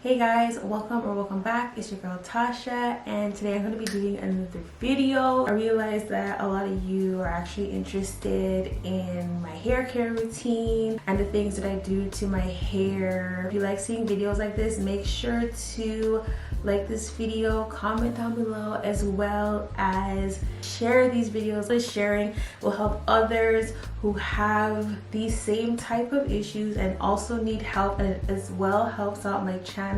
Hey guys, welcome back. It's your girl Tasha, and today I'm going to be doing another video. I realized that a lot of you are actually interested in my hair care routine and the things that I do to my hair. If you like seeing videos like this, make sure to like this video, comment down below, as well as share these videos. Sharing will help others who have these same type of issues and also need help, and it as well helps out my channel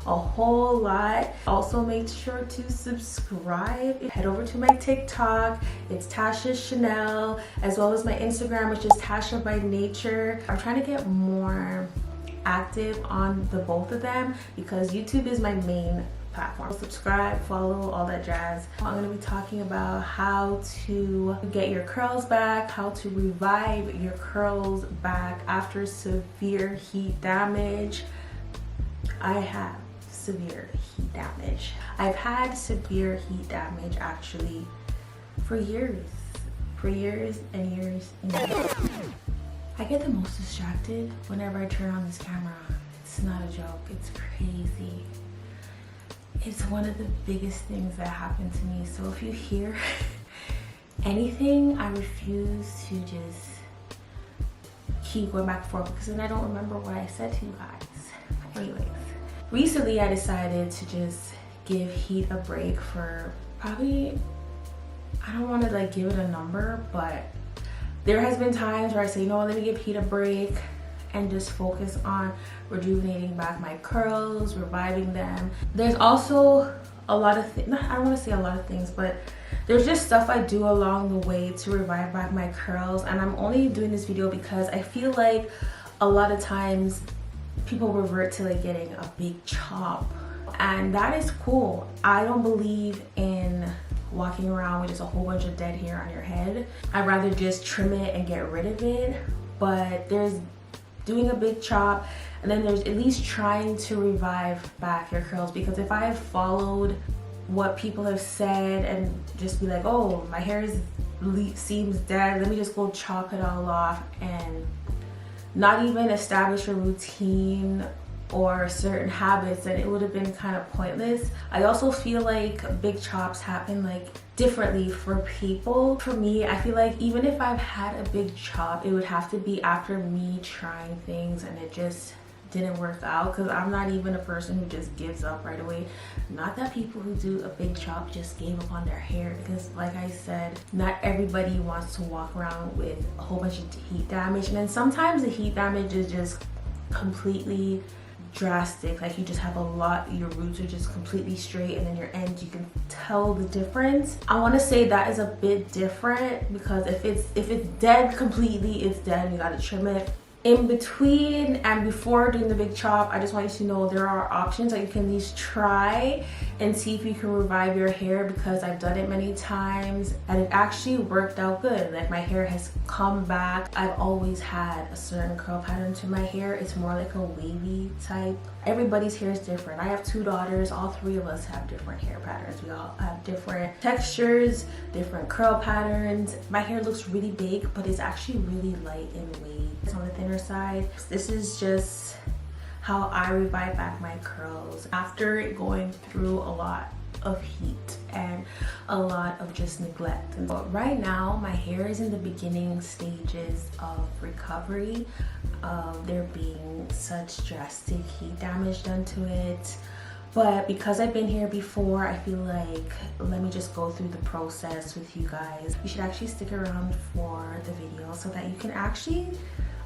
a whole lot. Also make sure to subscribe. Head over to my TikTok, it's Tasha Chanel, as well as my Instagram, which is Tasha by Nature. I'm trying to get more active on the both of them because YouTube is my main platform. Subscribe, follow, all that jazz. I'm going to be talking about how to get your curls back, how to revive your curls back after severe heat damage. I have severe heat damage. I've had severe heat damage actually for years and years and years. I get the most distracted whenever I turn on this camera. It's not a joke, it's crazy. It's one of the biggest things that happened to me. So if you hear anything, I refuse to just keep going back and forth because then I don't remember what I said to you guys. Anyways, recently I decided to just give heat a break for probably, I don't want to like give it a number, but there has been times where I say, you know what, let me give heat a break and just focus on rejuvenating back my curls, reviving them. There's also a lot of things, I don't want to say a lot of things, but there's just stuff I do along the way to revive back my curls. And I'm only doing this video because I feel like a lot of times people revert to like getting a big chop, and that is cool. I don't believe in walking around with just a whole bunch of dead hair on your head. I'd rather just trim it and get rid of it. But there's doing a big chop, and then there's at least trying to revive back your curls, because if I have followed what people have said and just be like, oh, my hair seems dead, let me just go chop it all off, and not even establish a routine or certain habits, then it would have been kind of pointless. I also feel like big chops happen like differently for people. For me, I feel like even if I've had a big chop, it would have to be after me trying things and it just didn't work out, because I'm not even a person who just gives up right away. Not that people who do a big chop just gave up on their hair, because like I said, not everybody wants to walk around with a whole bunch of heat damage. And then sometimes the heat damage is just completely drastic, like you just have a lot, your roots are just completely straight, and then your ends, you can tell the difference. I want to say that is a bit different, because if it's dead completely, it's dead, you got to trim it. In between and before doing the big chop, I just want you to know there are options that you can at least try and see if you can revive your hair, because I've done it many times and it actually worked out good. Like my hair has come back. I've always had a certain curl pattern to my hair. It's more like a wavy type. Everybody's hair is different. I have 2 daughters. All 3 of us have different hair patterns. We all have different textures, different curl patterns. My hair looks really big, but it's actually really light and wavy. It's on the thinner side. This is just how I revive back my curls after going through a lot of heat and a lot of just neglect. But right now my hair is in the beginning stages of recovery of there being such drastic heat damage done to it. But because I've been here before, I feel like let me just go through the process with you guys. You should actually stick around for the video so that you can actually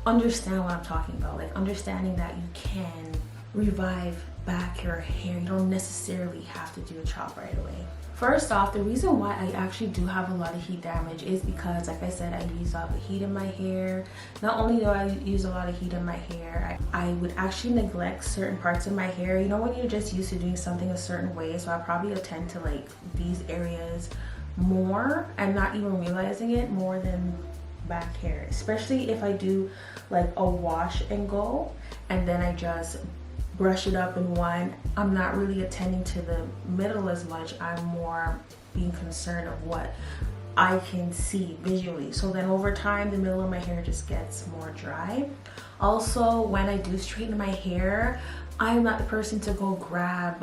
understand what I'm talking about, like understanding that you can revive back your hair. You don't necessarily have to do a chop right away. First off, the reason why I actually do have a lot of heat damage is because, like I said, I use a lot of heat in my hair. Not only do I use a lot of heat in my hair, I would actually neglect certain parts of my hair. You know, when you're just used to doing something a certain way, so I probably attend to like these areas more and not even realizing it more than back hair, especially if I do like a wash and go and then I just brush it up in one. I'm not really attending to the middle as much. I'm more being concerned of what I can see visually. So then over time, the middle of my hair just gets more dry. Also, when I do straighten my hair, I am not the person to go grab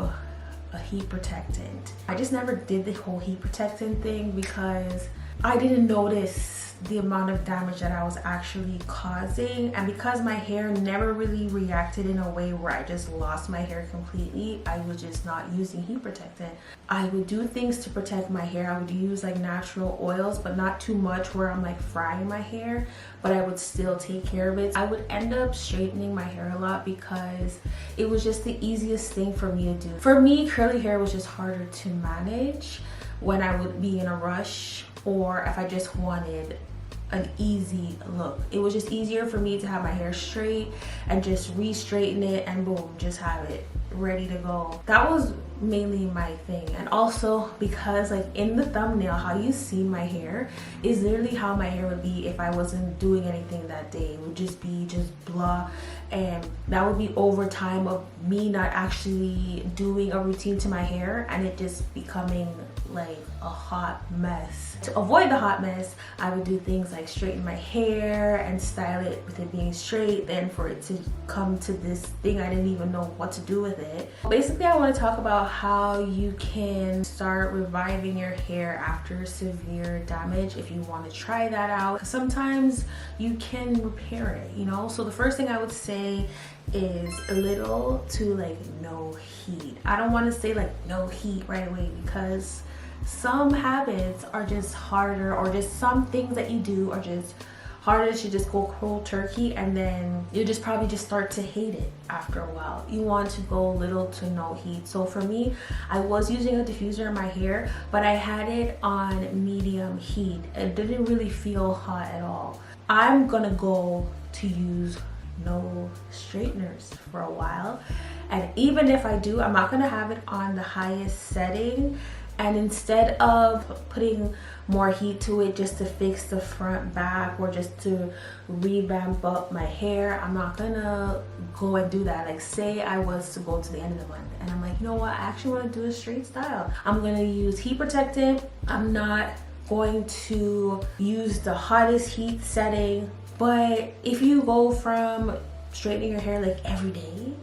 a heat protectant. I just never did the whole heat protectant thing because I didn't notice the amount of damage that I was actually causing, and because my hair never really reacted in a way where I just lost my hair completely, I was just not using heat protectant. I would do things to protect my hair. I would use like natural oils, but not too much where I'm like frying my hair, but I would still take care of it. I would end up straightening my hair a lot because it was just the easiest thing for me to do. For me, curly hair was just harder to manage when I would be in a rush, or if I just wanted an easy look. It was just easier for me to have my hair straight and just re-straighten it and boom, just have it ready to go. That was mainly my thing. And also because like in the thumbnail, how you see my hair is literally how my hair would be if I wasn't doing anything that day. It would just be just blah, and that would be over time of me not actually doing a routine to my hair and it just becoming like a hot mess. To avoid the hot mess, I would do things like straighten my hair and style it with it being straight, then for it to come to this thing I didn't even know what to do with it. Basically, I want to talk about how you can start reviving your hair after severe damage if you want to try that out. Sometimes you can repair it, you know? So the first thing I would say is little to like no heat. I don't want to say like no heat right away because some habits are just harder, or just some things that you do are just harder to just go cold turkey, and then you just probably just start to hate it after a while. You want to go little to no heat. So for me, I was using a diffuser in my hair, but I had it on medium heat. It didn't really feel hot at all. I'm gonna go to use no straighteners for a while, and even if I do, I'm not gonna have it on the highest setting. And instead of putting more heat to it just to fix the front back or just to revamp up my hair, I'm not gonna go and do that. Like say I was to go to the end of the month and I'm like, you know what, I actually want to do a straight style. I'm gonna use heat protectant. I'm not going to use the hottest heat setting. But if you go from straightening your hair like every day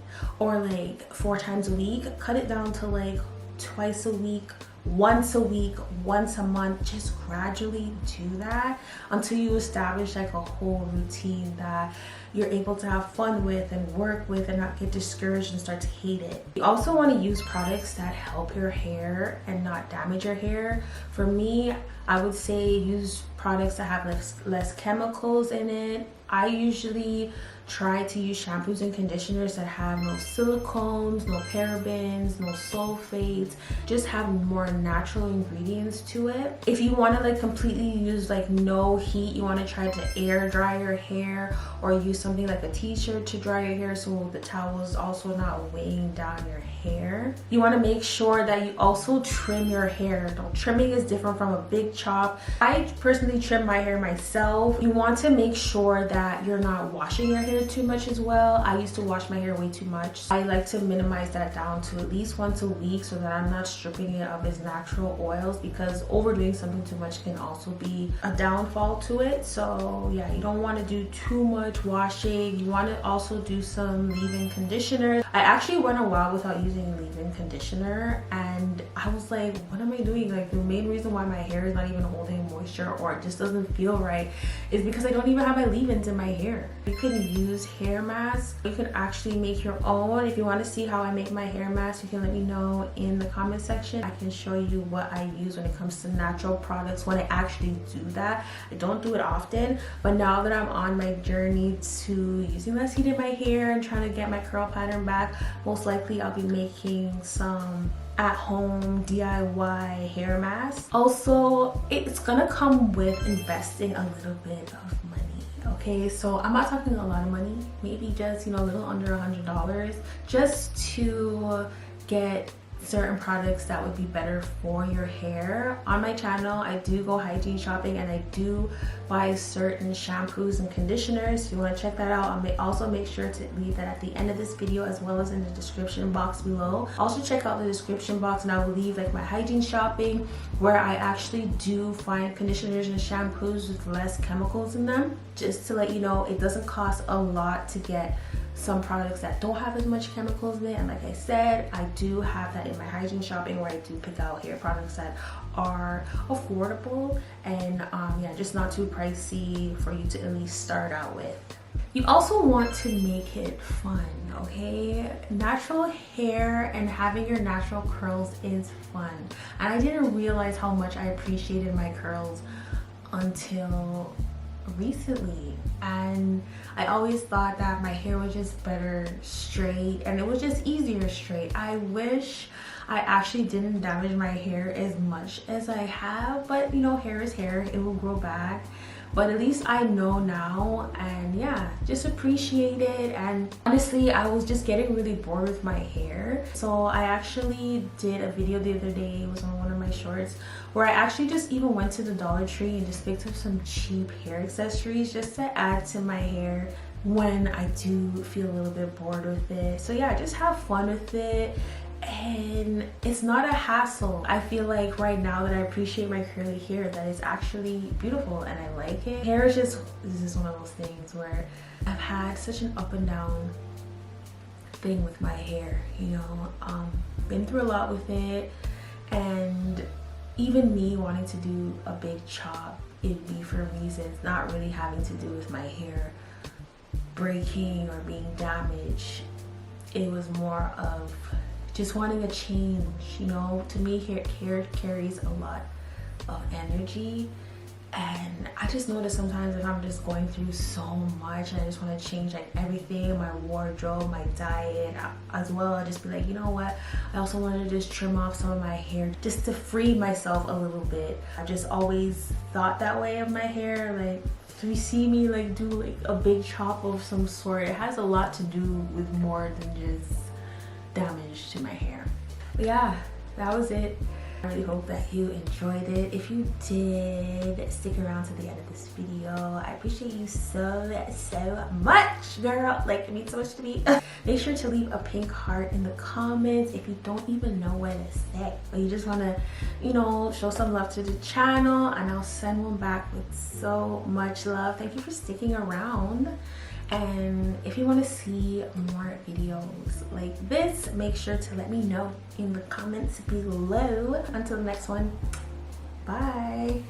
or like 4 times a week, cut it down to like twice a week, once a week, once a month. Just gradually do that until you establish like a whole routine that you're able to have fun with and work with and not get discouraged and start to hate it. You also want to use products that help your hair and not damage your hair. For me, I would say use products that have less chemicals in it. I usually try to use shampoos and conditioners that have no silicones, no parabens, no sulfates, just have more natural ingredients to it. If you want to like completely use like no heat, you want to try to air dry your hair or use something like a t-shirt to dry your hair so the towel is also not weighing down your hair. You want to make sure that you also trim your hair. Trimming is different from a big chop. I personally trim my hair myself. You want to make sure that you're not washing your hair too much as well. I used to wash my hair way too much. I like to minimize that down to at least once a week so that I'm not stripping it of its natural oils, because overdoing something too much can also be a downfall to it. So yeah, you don't want to do too much washing. You want to also do some leave-in conditioner. I actually went a while without using leave-in conditioner and I was like, what am I doing? Like the main reason why my hair is not even holding moisture or it just doesn't feel right is because I don't even have my leave-ins in my hair. You can use hair masks. You can actually make your own. If you want to see how I make my hair mask, you can let me know in the comment section. I can show you what I use when it comes to natural products when I actually do that. I don't do it often, but now that I'm on my journey to using less heat in my hair and trying to get my curl pattern back, most likely I'll be making some at-home DIY hair mask. Also, it's gonna come with investing a little bit of money. Okay, so I'm not talking a lot of money, maybe just, you know, a little under $100 just to get certain products that would be better for your hair. On my channel, I do go hygiene shopping and I do buy certain shampoos and conditioners. If you want to check that out, I'll also make sure to leave that at the end of this video as well as in the description box below. Also check out the description box and I will leave like my hygiene shopping where I actually do find conditioners and shampoos with less chemicals in them. Just to let you know, it doesn't cost a lot to get some products that don't have as much chemicals in it. And like I said, I do have that in my hygiene shopping, where I do pick out hair products that are affordable and yeah, just not too pricey for you to at least start out with. You also want to make it fun, okay? Natural hair and having your natural curls is fun. And I didn't realize how much I appreciated my curls until recently. And I always thought that my hair was just better straight, and it was just easier straight. I wish I actually didn't damage my hair as much as I have, but you know, hair is hair, it will grow back. But at least I know now, and yeah, just appreciate it. And honestly, I was just getting really bored with my hair, so I actually did a video the other day, it was on one of my shorts, where I actually just even went to the Dollar Tree and just picked up some cheap hair accessories just to add to my hair when I do feel a little bit bored with it. So yeah, just have fun with it. And it's not a hassle. I feel like right now that I appreciate my curly hair, that is actually beautiful and I like it. Hair is just, this is one of those things where I've had such an up and down thing with my hair, you know. Been through a lot with it, and even me wanting to do a big chop, it'd be for reasons not really having to do with my hair breaking or being damaged. It was more of just wanting a change, you know. To me, hair carries a lot of energy, and I just notice sometimes if I'm just going through so much and I just want to change like everything, my wardrobe, my diet as well, I just be like, you know what, I also want to just trim off some of my hair just to free myself a little bit. I've just always thought that way of my hair. Like if you see me like do like a big chop of some sort, it has a lot to do with more than just damage to my hair. But yeah, that was it. I really hope that you enjoyed it. If you did, stick around to the end of this video. I appreciate you so much, girl. Like, it means so much to me. Make sure to leave a pink heart in the comments if you don't even know what to say, or you just want to, you know, show some love to the channel, and I'll send one back with so much love. Thank you for sticking around. And if you want to see more videos like this, make sure to let me know in the comments below. Until the next one, bye.